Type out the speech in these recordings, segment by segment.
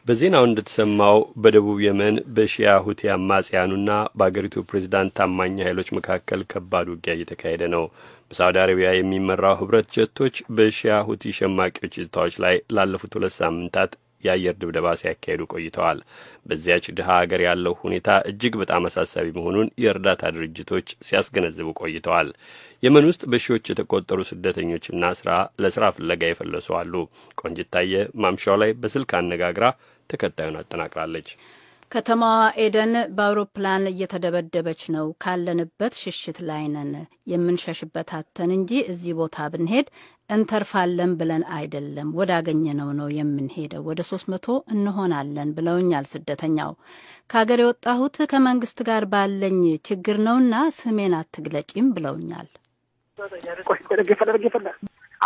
በዜናው እንደተሰማው በደቡብ የመን በሺያ ሁቲ አማጽያኑና በአገሪቱ ፕሬዝዳንት ታማኝ ኃይሎች መካከል ከባድ ውጊያ እየተካሄደ ነው። በሳውዲ አረቢያ የሚመራው ህብረት ጀቶች በሺያ ሁቲ ሸማቂዎች ይዞታዎች ላይ ላለፉት 2 ሳምንታት የአየር ድብደባ ሲያካሂዱ ቆይተዋል። በዚያች ድሃ ሀገር ያለው ሁኔታ እጅግ በጣም አሳሳቢ መሆኑን የእርዳታ ድርጅቶች ሲያስገነዝቡ ቆይተዋል። የመን ውስጥ በሺዎች የተቆጠሩ ስደተኞችና ለስራ ፍለጋ የፈለሱ አሉ። ቆንጅታየ ማምሻው ላይ በስልክ አነጋግራ ተከታዩን አጠናቅራለች። ከተማዋ ኤደን በአውሮፕላን እየተደበደበች ነው። ካለንበት ሽሽት ላይ ነን። የምንሸሽበት አተን እንጂ እዚህ ቦታ ብንሄድ እንተርፋለን ብለን አይደለም፣ ወዳገኘነው ነው የምንሄደው። ወደ 300 እንሆናለን ብለውኛል ስደተኛው። ከሀገር የወጣሁት ከመንግስት ጋር ባለኝ ችግር ነውና ስሜን አትግለጪም ብለውኛል።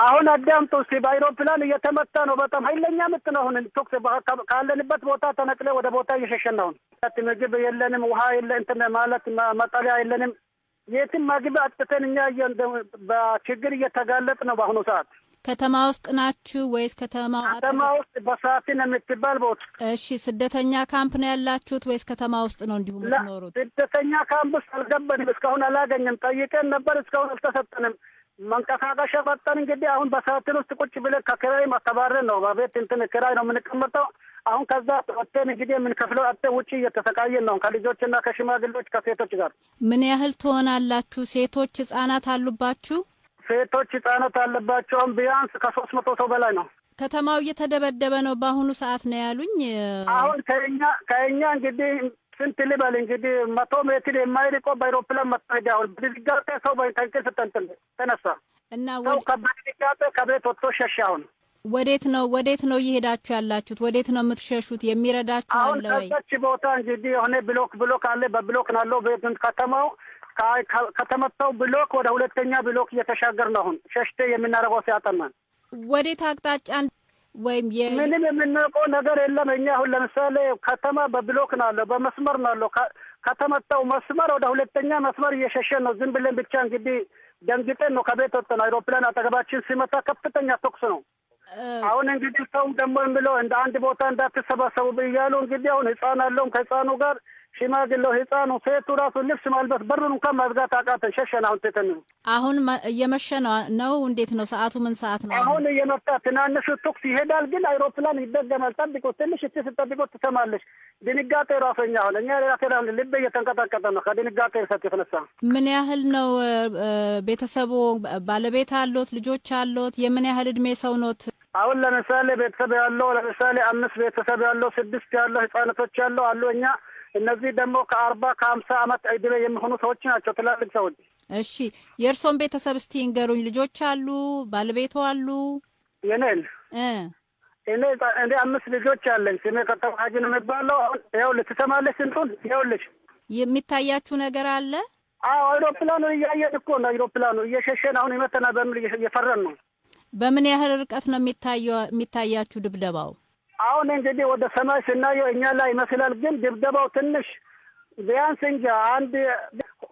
አሁን አዳምጡ እስቲ። በአውሮፕላን እየተመታ ነው። በጣም ኃይለኛ ምት ነው። አሁን ቶክስ ካለንበት ቦታ ተነቅለ ወደ ቦታ እየሸሸን ነው። ምግብ የለንም፣ ውሃ የለ እንትን ማለት መጠለያ የለንም። የትም ምግብ አጥተን እኛ በችግር እየተጋለጥ ነው በአሁኑ ሰዓት። ከተማ ውስጥ ናችሁ ወይስ ከተማ ውስጥ በሳቲን የምትባል ቦታ? እሺ፣ ስደተኛ ካምፕ ነው ያላችሁት ወይስ ከተማ ውስጥ ነው እንዲሁ የምትኖሩት? ስደተኛ ካምፕ ውስጥ አልገባንም። እስካሁን አላገኘም። ጠይቀን ነበር፣ እስካሁን አልተሰጠንም። መንቀሳቀሻ ፈጠን እንግዲህ አሁን በሳጥን ውስጥ ቁጭ ብለን ከኪራይ ማተባረን ነው። በቤት እንትን ኪራይ ነው የምንቀመጠው። አሁን ከዛ ወጥተን እንግዲህ የምንከፍለው አጥተ ውጪ እየተሰቃየን ነው ከልጆችና ከሽማግሌዎች ከሴቶች ጋር። ምን ያህል ትሆናላችሁ? ሴቶች ህጻናት አሉባችሁ? ሴቶች ህጻናት አለባቸው። ቢያንስ ከ300 ሰው በላይ ነው። ከተማው እየተደበደበ ነው በአሁኑ ሰዓት ነው ያሉኝ። አሁን ከኛ እንግዲህ ስንት ልበል እንግዲህ 100 ሜትር የማይርቀው በአውሮፕላን መጣጃ አሁን በድጋጤ ሰው በታንከስ ተነሳ እና ከበድጋጤ ከቤት ወጥቶ ሸሻ። አሁን ወዴት ነው እየሄዳችሁ ያላችሁት? ወዴት ነው የምትሸሹት? የሚረዳችሁ አለ ወይ? አሁን ቦታ እንግዲህ የሆነ ብሎክ አለ። በብሎክ ናለው ቤት ከተማው ከተመታው ብሎክ ወደ ሁለተኛ ብሎክ እየተሻገር ነው። አሁን ሸሽቴ የምናረጋው ሲያጠናን ወዴት አቅጣጫ ወይም ምንም የምናውቀው ነገር የለም። እኛ አሁን ለምሳሌ ከተማ በብሎክ ናለው በመስመር ናለው። ከተመታው መስመር ወደ ሁለተኛ መስመር እየሸሸን ነው። ዝም ብለን ብቻ እንግዲህ ደንግጠን ነው ከቤት ወጥተን። አውሮፕላን አጠገባችን ሲመታ ከፍተኛ ተኩስ ነው። አሁን እንግዲህ ሰው ደግሞ የሚለው እንደ አንድ ቦታ እንዳትሰባሰቡ ብያሉ። እንግዲህ አሁን ህፃን አለውም ከህፃኑ ጋር ሽማግሌው ህፃኑ ሴቱ ራሱ ልብስ ማልበስ በሩን እንኳን መዝጋት አቃተን። ሸሸን። አሁን ተተን አሁን እየመሸ ነው። እንዴት ነው ሰዓቱ? ምን ሰዓት ነው? አሁን እየመጣ ትናንሹ ተኩስ ይሄዳል፣ ግን አይሮፕላን ይደገማል። ጠብቆ ትንሽ ስትጠብቆ ትሰማለች። ድንጋጤ ራሰኛ አሁን እኛ ራሴን ልብ እየተንቀጠቀጠ ነው ከድንጋጤ የተነሳ። ምን ያህል ነው ቤተሰቡ? ባለቤት አሎት? ልጆች አሎት? የምን ያህል እድሜ ሰው ኖት? አሁን ለምሳሌ ቤተሰብ ያለው 5 ቤተሰብ ያለው 6 ያለው ህፃናቶች ያለው አሉ። እኛ እነዚህ ደግሞ ከ40 ከ50 ዓመት ዕድሜ የሚሆኑ ሰዎች ናቸው፣ ትላልቅ ሰዎች። እሺ፣ የእርሶን ቤተሰብ እስቲ እንገሩኝ። ልጆች አሉ? ባለቤቱ አሉ? የኔን እኔ 5 ልጆች አለኝ። ስሜ ከተማጅ ነው የሚባለው። አሁን ይኸውልሽ ትሰማለሽ? ስንቱን ይኸውልሽ። የሚታያችሁ ነገር አለ? አዎ፣ አይሮፕላኑ እያየን እኮ ነው። አይሮፕላኑ እየሸሸን አሁን ይመተና በሚል እየፈረን ነው። በምን ያህል ርቀት ነው የሚታያችሁ ድብደባው? አሁን እንግዲህ ወደ ሰማይ ስናየው እኛ ላይ ይመስላል፣ ግን ድብደባው ትንሽ ቢያንስ እንጂ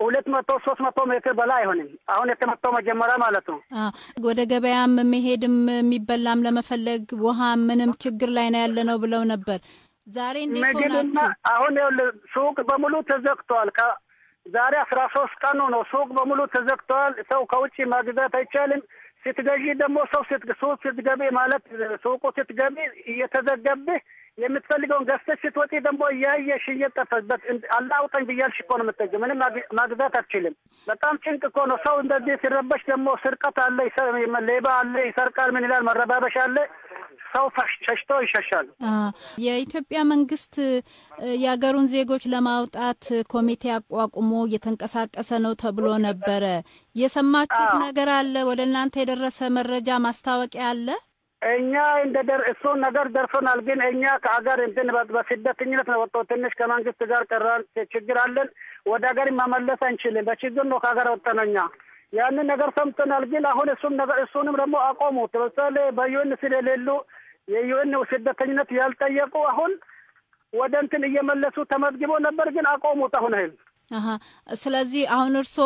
200-300 ሜትር በላይ አይሆንም። አሁን የተመታው መጀመሪያ ማለት ነው። ወደ ገበያም መሄድም የሚበላም ለመፈለግ ውሃ ምንም ችግር ላይ ነው ያለ ነው ብለው ነበር። ዛሬ እንዴት ሆናችሁ? አሁን ሱቅ በሙሉ ተዘግቷል። ዛሬ 13 ቀኑ ነው። ሱቅ በሙሉ ተዘግቷል። ሰው ከውጪ ማግዛት አይቻልም። ስትገዢ ደግሞ ሰው ስትገቢ ማለት ሱቁ ስትገቢ እየተዘገብህ የምትፈልገውን ገዝተሽ ስትወጪ ደግሞ እያየሽ እየጠፈበት አላውጣኝ ብያልሽ እኮ ነው የምትገዢው። ምንም ማግዛት አትችልም። በጣም ጭንቅ እኮ ነው። ሰው እንደዚህ ሲረበሽ ደግሞ ስርቀት አለ፣ ሌባ አለ፣ ይሰርቃል፣ ምን ይላል፣ መረባበሽ አለ። ሰው ሸሽቶ ይሸሻል። የኢትዮጵያ መንግስት የሀገሩን ዜጎች ለማውጣት ኮሚቴ አቋቁሞ እየተንቀሳቀሰ ነው ተብሎ ነበረ። የሰማችሁት ነገር አለ? ወደ እናንተ የደረሰ መረጃ ማስታወቂያ አለ? እኛ እሱን ነገር ደርሶናል፣ ግን እኛ ከሀገር እንትን በስደተኝነት ነው ወጣው። ትንሽ ከመንግስት ጋር ችግር አለን። ወደ ሀገር መመለስ አንችልም። በችግር ነው ከሀገር ወጣነው እኛ። ያንን ነገር ሰምተናል፣ ግን አሁን እሱንም ደግሞ አቆሙት። ለምሳሌ በዩኤን ስለሌሉ የዩኤን ስደተኝነት ያልጠየቁ አሁን ወደ እንትን እየመለሱ ተመዝግቦ ነበር፣ ግን አቆሙት አሁን አይደል። ስለዚህ አሁን እርሶ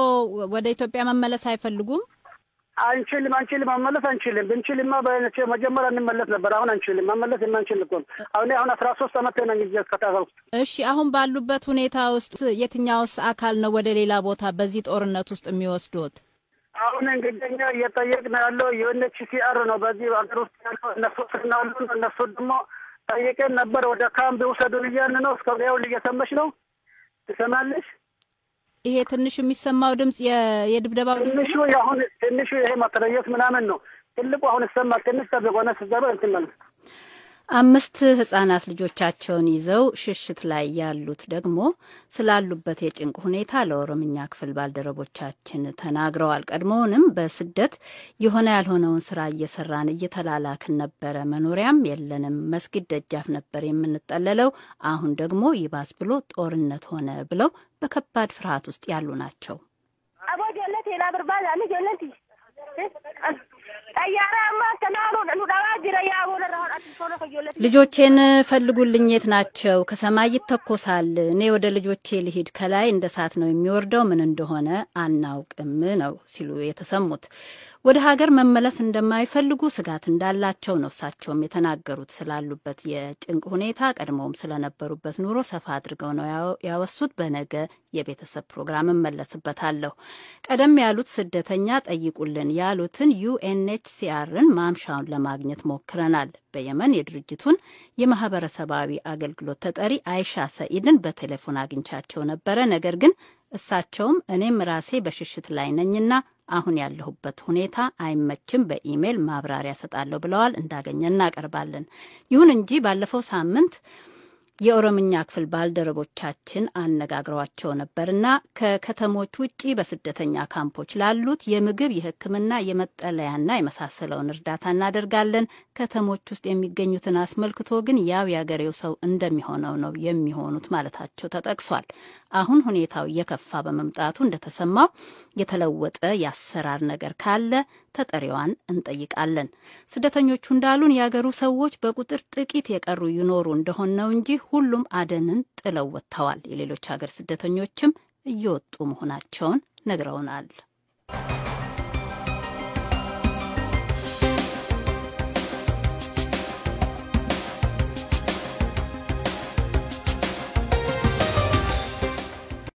ወደ ኢትዮጵያ መመለስ አይፈልጉም? አንችልም መመለስ አንችልም ብንችልማ በመጀመሪያ እንመለስ ነበር አሁን አንችልም መመለስ የማንችል እኮ አሁን 13 አመት ነኝ እዚህ ከተባልኩ እሺ አሁን ባሉበት ሁኔታ ውስጥ የትኛውስ አካል ነው ወደ ሌላ ቦታ በዚህ ጦርነት ውስጥ የሚወስዱት አሁን እንግዲህ እየጠየቅን ያለው UNHCR ነው በዚህ ሀገር ውስጥ ያለው እነሱ ደግሞ ጠይቀን ነበር ወደ ካምፕ ውሰዱን እያልን ነው እስከዚያው እየሰማሽ ነው ትሰማለሽ ይሄ ትንሽ የሚሰማው ድምጽ የድብደባው ድምጽ ትንሹ ይሄ ማጥረየት ምናምን ነው ትልቁ አሁን ይሰማል ትንሽ ተበጎነ ሲዘባ እንትናል 5 ህጻናት ልጆቻቸውን ይዘው ሽሽት ላይ ያሉት ደግሞ ስላሉበት የጭንቅ ሁኔታ ለኦሮምኛ ክፍል ባልደረቦቻችን ተናግረዋል ቀድሞውንም በስደት የሆነ ያልሆነውን ስራ እየሰራን እየተላላክን ነበር መኖሪያም የለንም መስጊድ ደጃፍ ነበር የምንጠለለው አሁን ደግሞ ይባስ ብሎ ጦርነት ሆነ ብለው በከባድ ፍርሃት ውስጥ ያሉ ናቸው አቦ ጀነት ሄላ ብርባዛ አለ ጀነት ልጆቼን ፈልጉልኝ የት ናቸው ከሰማይ ይተኮሳል እኔ ወደ ልጆቼ ልሂድ ከላይ እንደ ሳት ነው የሚወርደው ምን እንደሆነ አናውቅም ነው ሲሉ የተሰሙት ወደ ሀገር መመለስ እንደማይፈልጉ ስጋት እንዳላቸው ነው እሳቸውም የተናገሩት ስላሉበት የጭንቅ ሁኔታ ቀድሞም ስለነበሩበት ኑሮ ሰፋ አድርገው ነው ያወሱት በነገ የቤተሰብ ፕሮግራም መለስበታለሁ ቀደም ያሉት ስደተኛ ጠይቁልን ያሉትን UNHCRን ማምሻውን ለማግኘት ሞክረናል በየመን የድርጅቱን የማህበረሰባዊ አገልግሎት ተጠሪ አይሻ ሰኢድን በቴሌፎን አግኝቻቸው ነበረ ነገር ግን እሳቸውም እኔም ራሴ በሽሽት ላይ ነኝና አሁን ያለሁበት ሁኔታ አይመችም በኢሜል ማብራሪያ ሰጣለሁ ብለዋል እንዳገኘና እናቀርባለን ይሁን እንጂ ባለፈው ሳምንት የኦሮምኛ ክፍል ባልደረቦቻችን አነጋግሯቸው ነበርና ከከተሞች ውጪ በስደተኛ ካምፖች ላሉት የምግብ የሕክምና የመጠለያና የመሳሰለውን እርዳታ እናደርጋለን ከተሞች ውስጥ የሚገኙትን አስመልክቶ ግን ያው ያገሬው ሰው እንደሚሆነው ነው የሚሆኑት ማለታቸው ተጠቅሷል አሁን ሁኔታው እየከፋ በመምጣቱ እንደተሰማው የተለወጠ ያሰራር ነገር ካለ ተጠሪዋን እንጠይቃለን ስደተኞቹ እንዳሉን ያገሩ ሰዎች በቁጥር ጥቂት የቀሩ ይኖሩ እንደሆነ ነው እንጂ ሁሉም አደንን ጥለው ወጥተዋል የሌሎች ሀገር ስደተኞችም እየወጡ መሆናቸውን ነግረውናል